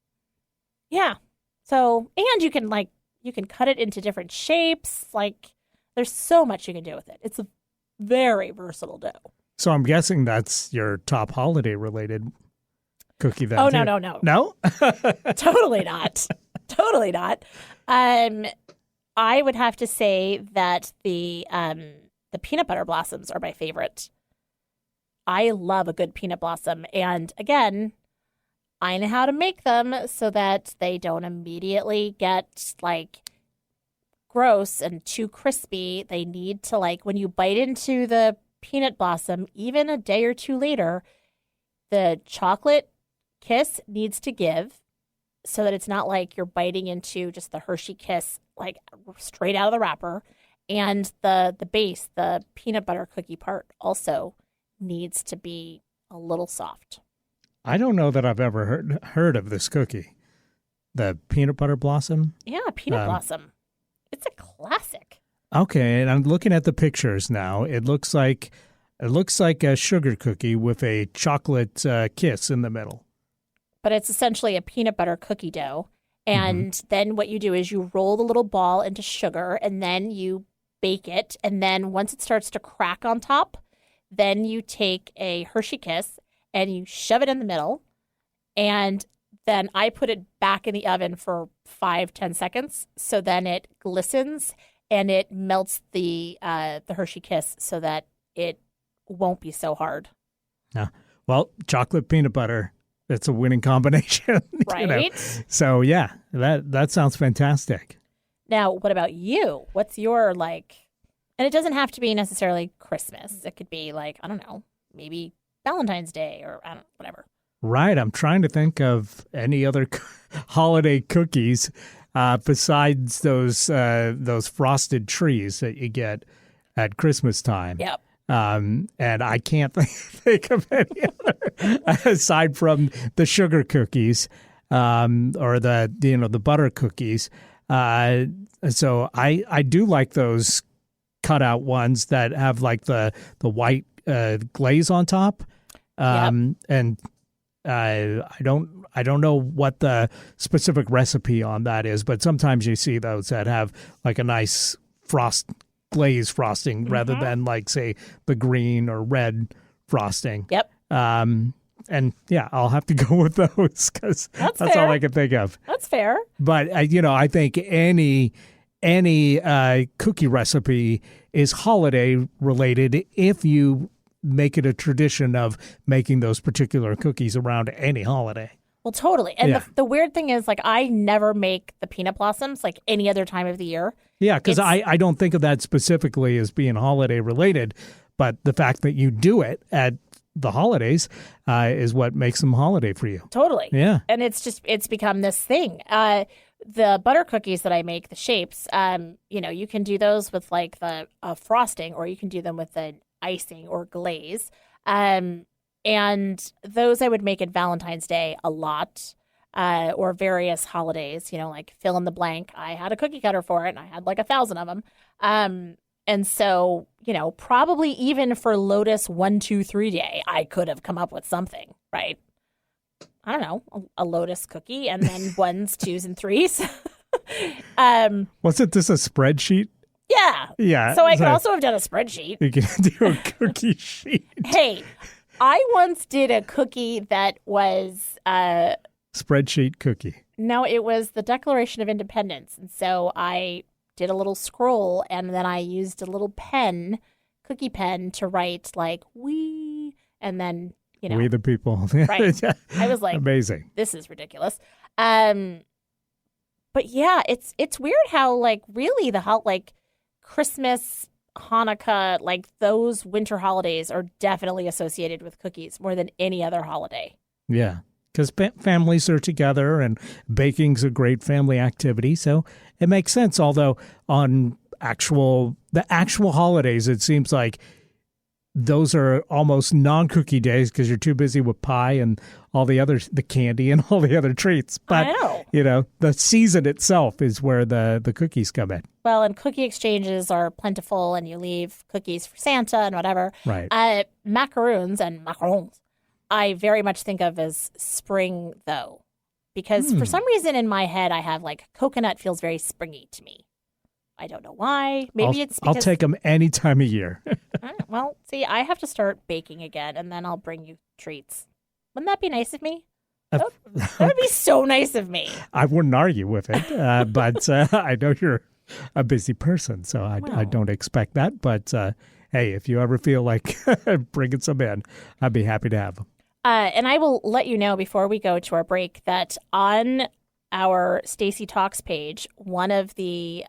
Yeah. So, and you can cut it into different shapes. Like, there's so much you can do with it. It's a very versatile dough. So I'm guessing that's your top holiday-related cookie then. Oh, too. no. No? Totally not. Totally not. I would have to say that the peanut butter blossoms are my favorite. I love a good peanut blossom. And again, I know how to make them so that they don't immediately get like gross and too crispy. They need to, like, when you bite into the peanut blossom, even a day or two later, the chocolate kiss needs to give so that it's not like you're biting into just the Hershey Kiss, like, straight out of the wrapper. And the base, the peanut butter cookie part, also needs to be a little soft. I don't know that I've ever heard of this cookie. The peanut butter blossom? Yeah, peanut blossom. It's a classic. Okay, and I'm looking at the pictures now. It looks like a sugar cookie with a chocolate kiss in the middle. But it's essentially a peanut butter cookie dough. And then what you do is you roll the little ball into sugar and then you bake it. And then once it starts to crack on top, then you take a Hershey Kiss and you shove it in the middle. And then I put it back in the oven for 5-10 seconds. So then it glistens and it melts the Hershey Kiss so that it won't be so hard. Yeah. Well, chocolate peanut butter. It's a winning combination. Right? You know? So, yeah, that sounds fantastic. Now, what about you? What's your, like, and it doesn't have to be necessarily Christmas. It could be, like, I don't know, maybe Valentine's Day or I don't know, whatever. Right. I'm trying to think of any other holiday cookies besides those frosted trees that you get at Christmas time. Yep. And I can't think of any other aside from the sugar cookies or the butter cookies. So I do like those cutout ones that have like the white glaze on top. And I don't know what the specific recipe on that is, but sometimes you see those that have like a nice glaze frosting rather than like, say, the green or red frosting. Yep. And yeah, I'll have to go with those because that's all I can think of. That's fair. But I think any cookie recipe is holiday related if you make it a tradition of making those particular cookies around any holiday. Well, totally. And the weird thing is, like, I never make the peanut blossoms like any other time of the year. Yeah, because I don't think of that specifically as being holiday related, but the fact that you do it at the holidays is what makes them holiday for you. Totally. Yeah. And it's become this thing. The butter cookies that I make, the shapes, you can do those with like the frosting, or you can do them with an icing or glaze. And those I would make at Valentine's Day a lot, or various holidays, like fill in the blank. I had a cookie cutter for it, and I had like 1,000 of them. And so, probably even for Lotus 1, 2, 3 Day, I could have come up with something, right? I don't know, a Lotus cookie, and then 1s, 2s, and 3s. Wasn't this a spreadsheet? Yeah. Yeah. So I could also have done a spreadsheet. You can do a cookie sheet. Hey, I once did a cookie that was spreadsheet cookie. No, it was the Declaration of Independence. And so I did a little scroll, and then I used a little cookie pen to write like "we," and then we the people. Right. I was like, amazing. This is ridiculous. But yeah, it's weird how like really like Christmas, Hanukkah, like those winter holidays are definitely associated with cookies more than any other holiday. Yeah, because families are together and baking's a great family activity. So it makes sense. Although on the actual holidays, it seems like those are almost non-cookie days because you're too busy with pie and all the candy and all the other treats. But, I know. The season itself is where the cookies come in. Well, and cookie exchanges are plentiful, and you leave cookies for Santa and whatever. Right. Macaroons and macarons, I very much think of as spring, though, because for some reason in my head, I have like coconut feels very springy to me. I don't know why. Maybe it's because... I'll take them any time of year. Well, see, I have to start baking again, and then I'll bring you treats. Wouldn't that be nice of me? That would be so nice of me. I wouldn't argue with it, but I know you're a busy person, so I don't expect that. But hey, if you ever feel like bringing some in, I'd be happy to have them. And I will let you know before we go to our break that on our Stacy Talks page, one of the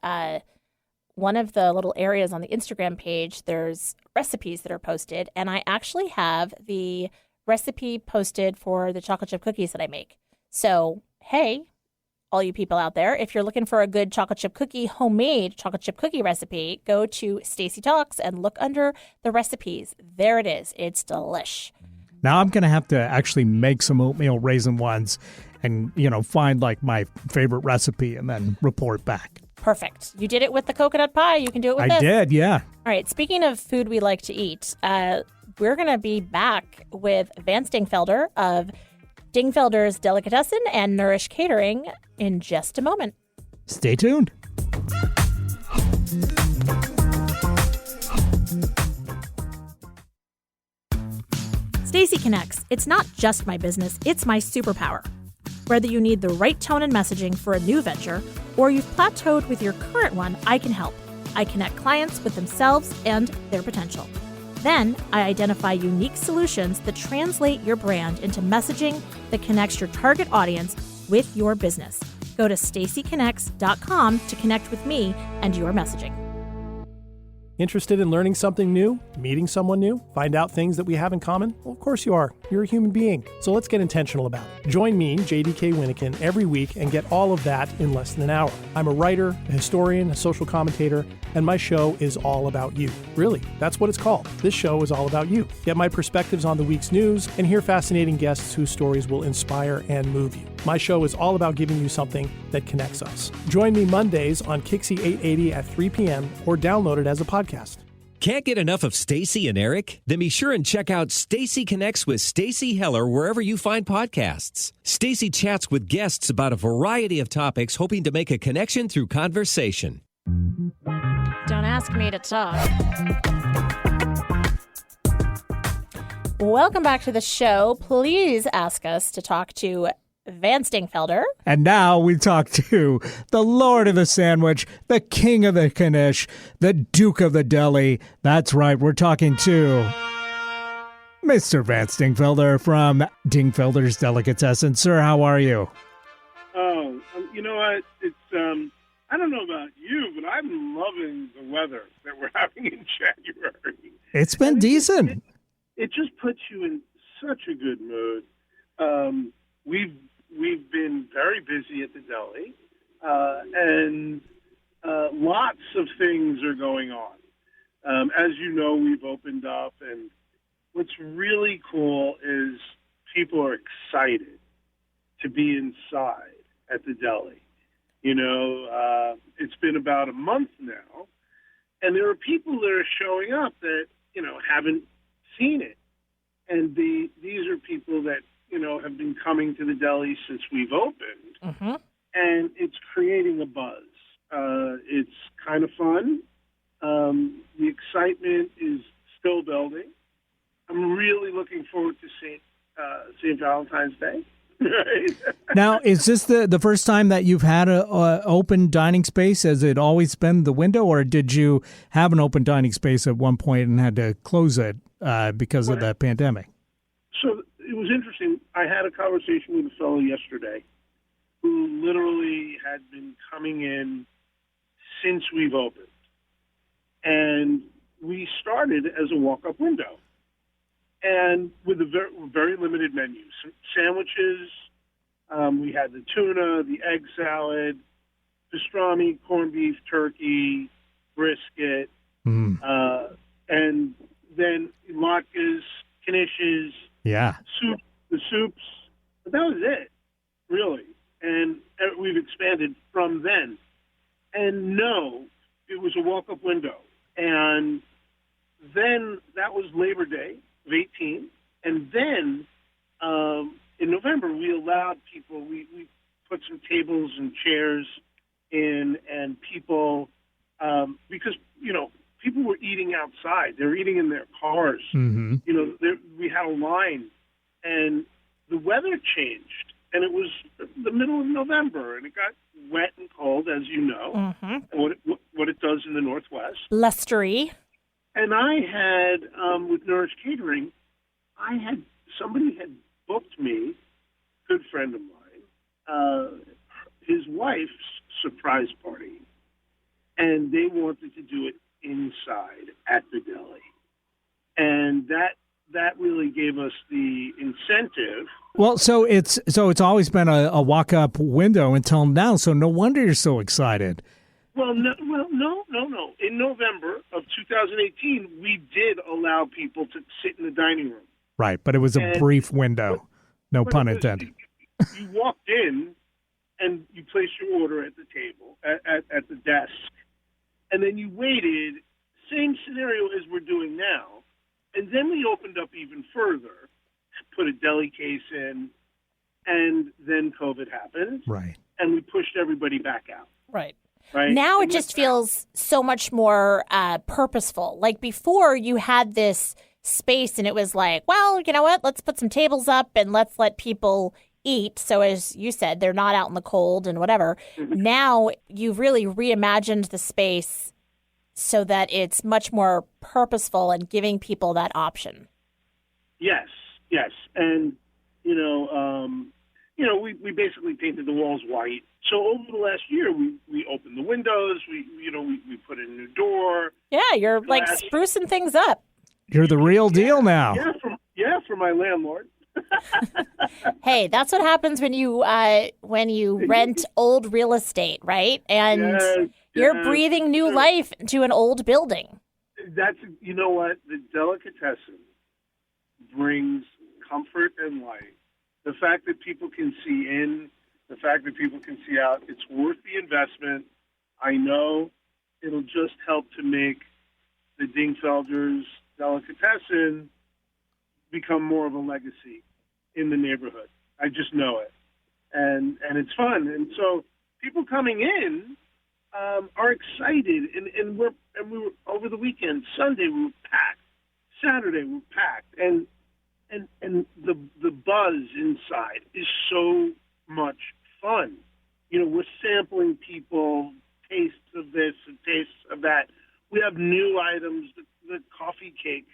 little areas on the Instagram page, there's recipes that are posted, and I actually have the recipe posted for the chocolate chip cookies that I make. So, hey, all you people out there. If you're looking for a good homemade chocolate chip cookie recipe, go to Stacy Talks and look under the recipes. There it is. It's delish. Now I'm going to have to actually make some oatmeal raisin ones and, find like my favorite recipe and then report back. Perfect. You did it with the coconut pie. You can do it with this. I did, yeah. All right. Speaking of food we like to eat, we're going to be back with Vance Dingfelder of Dingfelder's Delicatessen and Nourish Catering in just a moment. Stay tuned. Stacy Connects. It's not just my business, it's my superpower. Whether you need the right tone and messaging for a new venture or you've plateaued with your current one, I can help. I connect clients with themselves and their potential. Then, I identify unique solutions that translate your brand into messaging that connects your target audience with your business. Go to stacyconnects.com to connect with me and your messaging. Interested in learning something new? Meeting someone new? Find out things that we have in common? Well, of course you are. You're a human being. So let's get intentional about it. Join me, JDK Winnikin, every week and get all of that in less than an hour. I'm a writer, a historian, a social commentator, and my show is all about you. Really, that's what it's called. This show is all about you. Get my perspectives on the week's news and hear fascinating guests whose stories will inspire and move you. My show is all about giving you something that connects us. Join me Mondays on Kixie 880 at 3 p.m. or download it as a podcast. Can't get enough of Stacy and Eric? Then be sure and check out Stacy Connects with Stacy Heller wherever you find podcasts. Stacy chats with guests about a variety of topics, hoping to make a connection through conversation. Don't ask me to talk. Welcome back to the show. Please ask us to talk to Vance Dingfelder. And now we talk to the Lord of the Sandwich, the King of the Knish, the Duke of the Deli. That's right, we're talking to Mr. Vance Dingfelder from Dingfelder's Delicatessen. Sir, how are you? Oh, you know what? It's I don't know about you, but I'm loving the weather that we're having in January. It's been decent. It just puts you in such a good mood. We've been very busy at the deli, and lots of things are going on. As you know, we've opened up, and what's really cool is people are excited to be inside at the deli. It's been about a month now, and there are people that are showing up that, haven't seen it. And these are people that, have been coming to the deli since we've opened, Mm-hmm. and it's creating a buzz. It's kind of fun. The excitement is still building. I'm really looking forward to St. Valentine's Day. Right? Now, is this the first time that you've had a open dining space? Has it always been the window, or did you have an open dining space at one point and had to close it because of the pandemic? So it was interesting. I had a conversation with a fellow yesterday who literally had been coming in since we've opened. And we started as a walk-up window. And with a very, very limited menu. Sandwiches, we had the tuna, the egg salad, pastrami, corned beef, turkey, brisket, and then latkes, knishes, soup, the soups. But that was it, really. And we've expanded from then. And no, it was a walk-up window. And then that was Labor Day of 18. And then in November, we allowed people, we put some tables and chairs in, and people, because, people were eating outside. They were eating in their cars. Mm-hmm. We had a line, and the weather changed. And it was the middle of November, and it got wet and cold, as you know, and what it does in the Northwest. Blustery. And I had, with Nourish Catering, somebody had booked me, good friend of mine, his wife's surprise party, and they wanted to do it inside at the deli. And that really gave us the incentive. Well, so it's always been a walk-up window until now. So no wonder you're so excited. Well, no. In November of 2018, we did allow people to sit in the dining room. Right, but it was a And- brief window. No But pun it was- intended. You walked in and you placed your order at the table, at the desk, and then you waited. Same scenario as we're doing now. And then we opened up even further, put a deli case in, and then COVID happened, Right. and we pushed everybody back out. Right. Right? Now it And just feels so much more purposeful. Like before, you had this space and it was like, well, you know what? Let's put some tables up and let's let people eat. So as you said, they're not out in the cold and whatever. Now you've really reimagined the space so that it's much more purposeful and giving people that option. Yes. And, we basically painted the walls white. So over the last year, we opened the windows, we put in a new door. Yeah, you're like Glass. sprucing things up. You're the real deal now. For my landlord. Hey, that's what happens when you rent old real estate, right? And Yes, you're yes, breathing new sure. life into an old building. That's, you know what? The delicatessen brings comfort and light. The fact that people can see in, the fact that people can see out, it's worth the investment. I know it'll just help to make the Dingfelders delicatessen become more of a legacy in the neighborhood. I just know it. And it's fun. And so people coming in are excited, and we were over the weekend. Sunday we were packed. Saturday we were packed, and the buzz inside is so much fun. We're sampling people tastes of this and tastes of that. We have new items. The coffee cake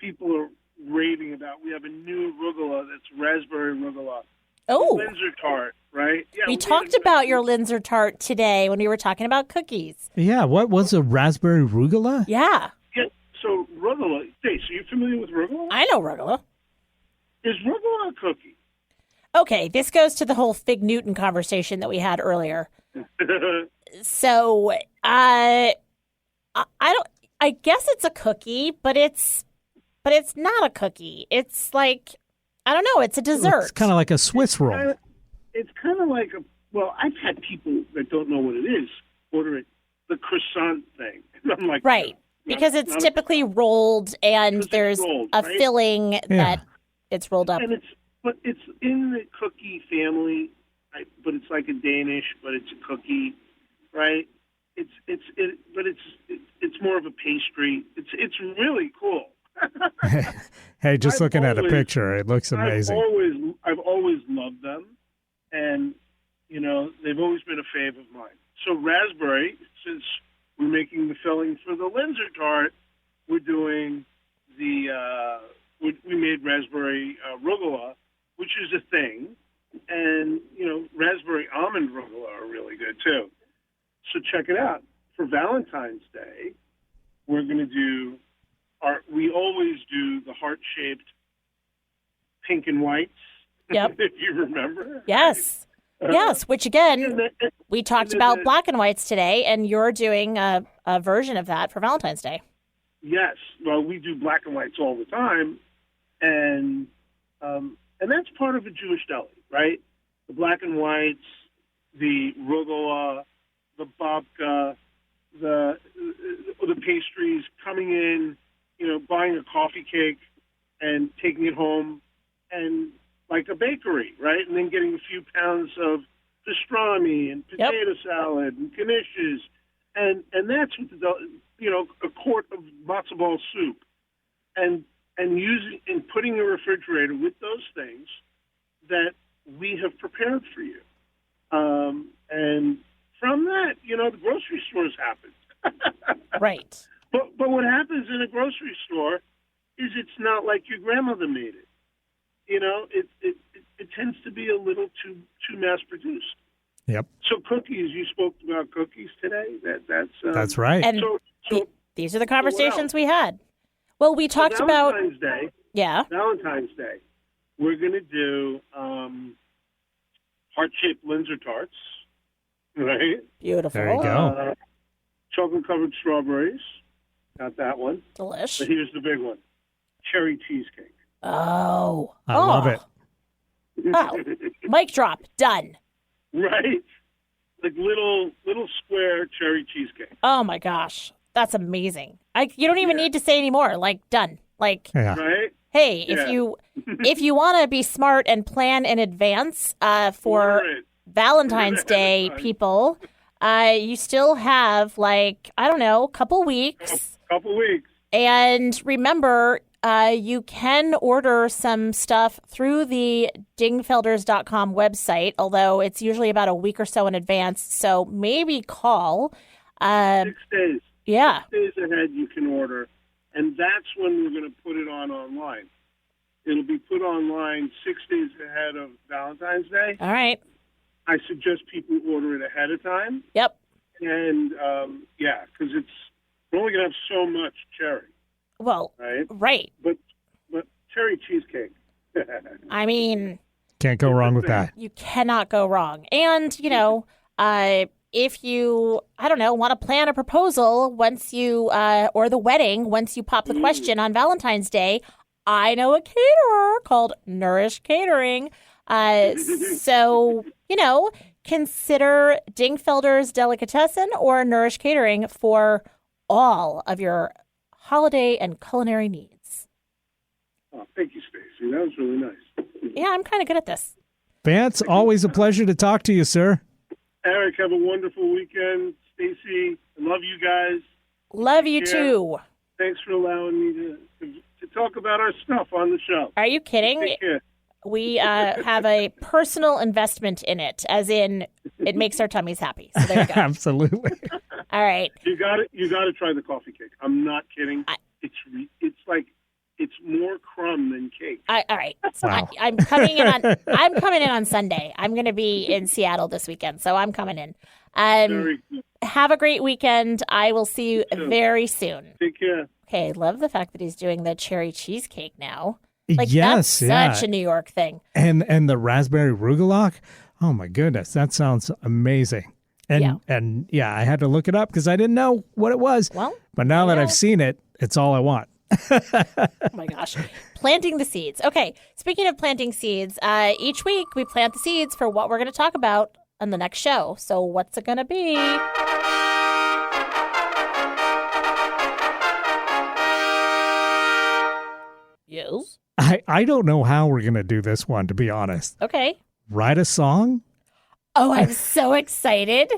people are raving about. We have a new rugula that's raspberry rugula. Oh, Linzer tart, right? Yeah, we talked about your Linzer tart today when we were talking about cookies. Yeah, what was a raspberry rugula? Yeah, Yeah, so rugula. Hey, so you're familiar with rugula? I know rugula. Is rugula a cookie? Okay, this goes to the whole Fig Newton conversation that we had earlier. So, I don't. I guess it's a cookie, but it's not a cookie. It's like, I don't know. It's a dessert. It's kind of like a Swiss roll. It's kind of like I've had people that don't know what it is order it, the croissant thing. And I'm like, Right. no, Because it's not a typically rolled and Because it's there's rolled, a right? filling that it's rolled up. And it's in the cookie family, right? But it's like a Danish, but it's a cookie, right? But it's more of a pastry. It's really cool. Hey, just I've looking at a always- picture, it looks amazing. I've always loved them, and they've always been a fave of mine. So raspberry, since we're making the filling for the Linzer tart, we're doing we made raspberry rugula, which is a thing, and raspberry almond rugula are really good too. So check it out. For Valentine's Day, we're going to do we always do the heart-shaped pink and whites. Yep. If you remember. Yes. Yes, which again, And then- we talked then about the- black and whites today, and you're doing a version of that for Valentine's Day. Yes. Well, we do black and whites all the time, and that's part of a Jewish deli, right? The black and whites, the rugula, the babka, the pastries, coming in, buying a coffee cake and taking it home, and like a bakery, right? And then getting a few pounds of pastrami and potato salad and knishes, and that's what a quart of matzo ball soup, and using and putting in the refrigerator with those things that we have prepared for you, and from that, the grocery stores happen. Right. But what happens in a grocery store is it's not like your grandmother made it. It tends to be a little too mass produced. Yep, So cookies, you spoke about cookies today. that's right. And So these are the conversations we had. Well, we talked about Valentine's Day. Yeah. Valentine's Day, we're going to do heart-shaped Linzer tarts, right? Beautiful. There you go. Chocolate-covered strawberries. Got that one. Delish. But here's the big one. Cherry cheesecake. Oh. I love it. Oh. Mic drop. Done. Right? Like little square cherry cheesecake. Oh my gosh. That's amazing. You don't even need to say anymore. Like, done. Like, Yeah. Right? hey, Yeah. if you want to be smart and plan in advance for Order it. Valentine's Day, people, you still have like, I don't know, a couple weeks. Couple weeks. And remember, you can order some stuff through the dingfelders.com website, although it's usually about a week or so in advance. So maybe call. 6 days. Yeah. 6 days ahead you can order. And that's when we're going to put it on online. It'll be put online 6 days ahead of Valentine's Day. All right. I suggest people order it ahead of time. Yep. And, because we're only going to have so much cherry, Well, right? right. But cherry cheesecake. I mean, Can't go wrong with that. you cannot go wrong. And, if you, I don't know, want to plan a proposal once you, or the wedding, once you pop the question on Valentine's Day, I know a caterer called Nourish Catering. So, consider Dingfelder's Delicatessen or Nourish Catering for all of your holiday and culinary needs. Oh, thank you, Stacey. That was really nice. Yeah, I'm kind of good at this. Vance, always a pleasure to talk to you, sir. Eric, have a wonderful weekend. Stacey, I love you guys. Love you Yeah. too. Thanks for allowing me to talk about our stuff on the show. Are you kidding? Take care. We have a personal investment in it, as in it makes our tummies happy. So there you go. Absolutely. All right. You got to try the coffee cake. I'm not kidding. It's more crumb than cake. All right. Wow. I'm coming in on Sunday. I'm going to be in Seattle this weekend, so I'm coming in. Very good. Have a great weekend. I will see you too. very soon. Take care. Okay, I love the fact that he's doing the cherry cheesecake now. Like Yes, that's yeah. such a New York thing. And the raspberry rugelach. Oh my goodness, that sounds amazing. And I had to look it up because I didn't know what it was. Well, but now that know. I've seen it, it's all I want. Oh my gosh. Planting the seeds. Okay, speaking of planting seeds, each week we plant the seeds for what we're going to talk about on the next show. So what's it going to be? Yes. I don't know how we're going to do this one, to be honest. Okay. Write a song? Oh, I'm so excited.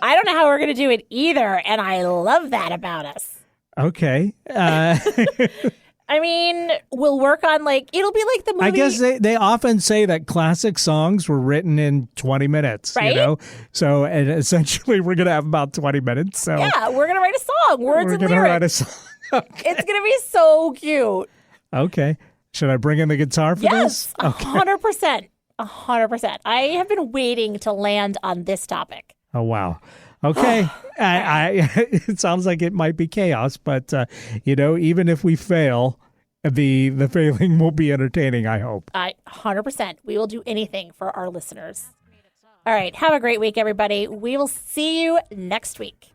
I don't know how we're going to do it either, and I love that about us. Okay. I mean, we'll work on it'll be like the movie. I guess they often say that classic songs were written in 20 minutes, Right? So and essentially we're going to have about 20 minutes. So Yeah, we're going to write a song, words we're and going to lyrics. write a song. It's going to be so cute. Okay. Should I bring in the guitar for Yes, this? 100%. 100%. I have been waiting to land on this topic. Oh, wow. Okay. It sounds like it might be chaos, but, even if we fail, the failing will be entertaining, I hope. 100%. We will do anything for our listeners. All right. Have a great week, everybody. We will see you next week.